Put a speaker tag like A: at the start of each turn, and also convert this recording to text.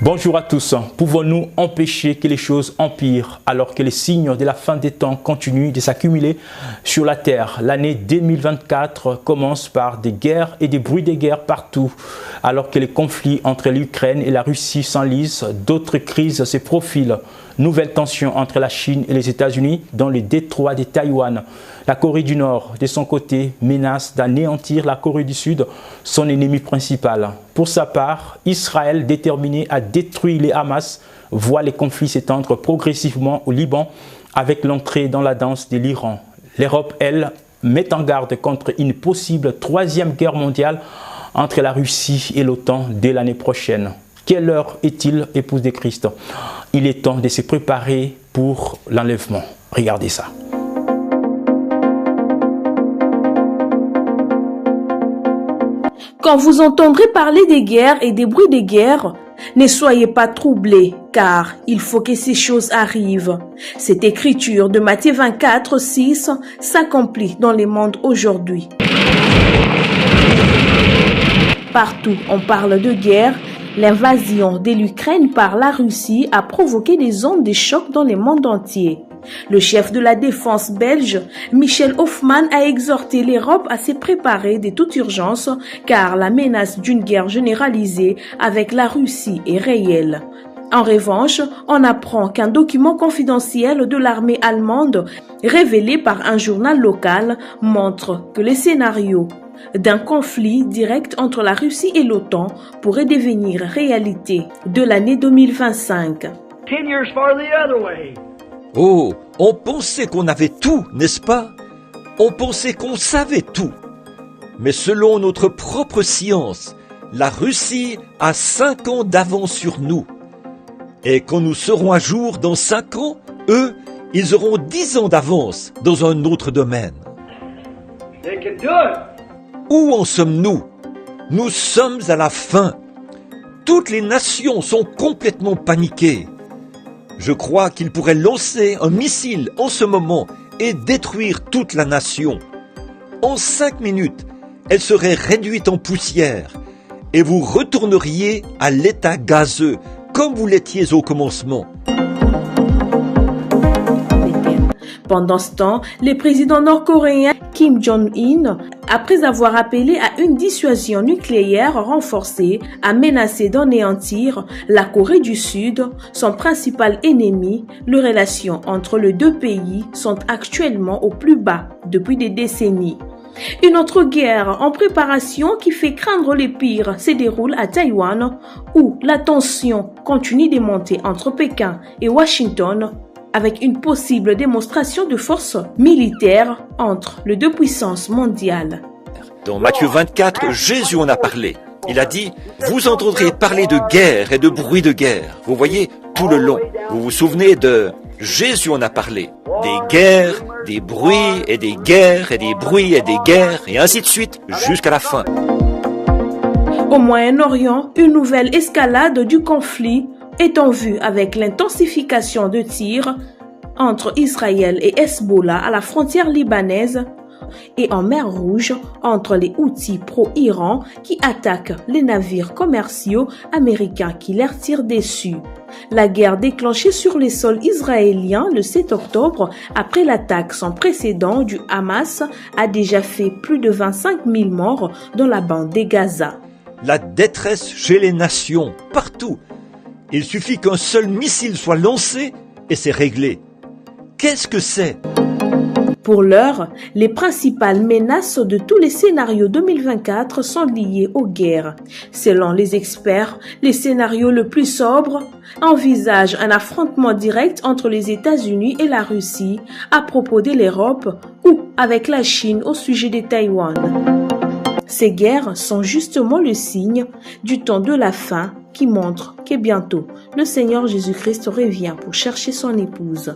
A: Bonjour à tous. Pouvons-nous empêcher que les choses empirent alors que les signes de la fin des temps continuent de s'accumuler sur la terre? L'année 2024 commence par des guerres et des bruits de guerre partout. Alors que les conflits entre l'Ukraine et la Russie s'enlisent, d'autres crises se profilent. Nouvelles tensions entre la Chine et les États-Unis dans le détroit de Taïwan. La Corée du Nord, de son côté, menace d'anéantir la Corée du Sud, son ennemi principal. Pour sa part, Israël, déterminé à détruire les Hamas, voit les conflits s'étendre progressivement au Liban avec l'entrée dans la danse de l'Iran. L'Europe, elle, met en garde contre une possible troisième guerre mondiale entre la Russie et l'OTAN dès l'année prochaine. Quelle heure est-il, épouse de Christ? Il est temps de se préparer pour l'enlèvement. Regardez ça.
B: Quand vous entendrez parler des guerres et des bruits des guerres, ne soyez pas troublés, car il faut que ces choses arrivent. Cette écriture de Matthieu 24, 6 s'accomplit dans le monde aujourd'hui. Partout, on parle de guerre. L'invasion de l'Ukraine par la Russie a provoqué des ondes de choc dans le monde entier. Le chef de la défense belge, Michel Hoffman, a exhorté l'Europe à se préparer de toute urgence car la menace d'une guerre généralisée avec la Russie est réelle. En revanche, on apprend qu'un document confidentiel de l'armée allemande, révélé par un journal local, montre que les scénarios d'un conflit direct entre la Russie et l'OTAN pourrait devenir réalité de l'année 2025.
C: 10 years farther the other way.
D: Oh, on pensait qu'on avait tout, n'est-ce pas? On pensait qu'on savait tout. Mais selon notre propre science, la Russie a 5 ans d'avance sur nous. Et quand nous serons à jour dans 5 ans, eux, ils auront 10 ans d'avance dans un autre domaine.
C: They can do it.
D: Où en sommes-nous? Nous sommes à la fin. Toutes les nations sont complètement paniquées. Je crois qu'ils pourraient lancer un missile en ce moment et détruire toute la nation. En 5 minutes, elle serait réduite en poussière et vous retourneriez à l'état gazeux comme vous l'étiez au commencement.
B: Pendant ce temps, le président nord-coréen Kim Jong-un, après avoir appelé à une dissuasion nucléaire renforcée, a menacé d'anéantir la Corée du Sud, son principal ennemi. Les relations entre les deux pays sont actuellement au plus bas depuis des décennies. Une autre guerre en préparation qui fait craindre le pire se déroule à Taïwan, où la tension continue de monter entre Pékin et Washington, avec une possible démonstration de force militaire entre les deux puissances mondiales.
D: Dans Matthieu 24, Jésus en a parlé. Il a dit, vous entendrez parler de guerre et de bruit de guerre. Vous voyez, tout le long. Vous vous souvenez de... Jésus en a parlé. Des guerres, des bruits et des guerres et des bruits et des guerres et ainsi de suite jusqu'à la fin.
B: Au Moyen-Orient, une nouvelle escalade du conflit est en vue avec l'intensification de tirs entre Israël et Hezbollah à la frontière libanaise et en mer Rouge entre les Houthis pro-Iran qui attaquent les navires commerciaux américains qui leur tirent dessus. La guerre déclenchée sur les sols israéliens le 7 octobre après l'attaque sans précédent du Hamas a déjà fait plus de 25 000 morts dans la bande de Gaza.
D: La détresse chez les nations, partout. Il suffit qu'un seul missile soit lancé et c'est réglé. Qu'est-ce que c'est?
B: Pour l'heure, les principales menaces de tous les scénarios 2024 sont liées aux guerres. Selon les experts, les scénarios le plus sobres envisagent un affrontement direct entre les États-Unis et la Russie à propos de l'Europe ou avec la Chine au sujet de Taïwan. Ces guerres sont justement le signe du temps de la fin qui montre que bientôt le Seigneur Jésus-Christ revient pour chercher son épouse.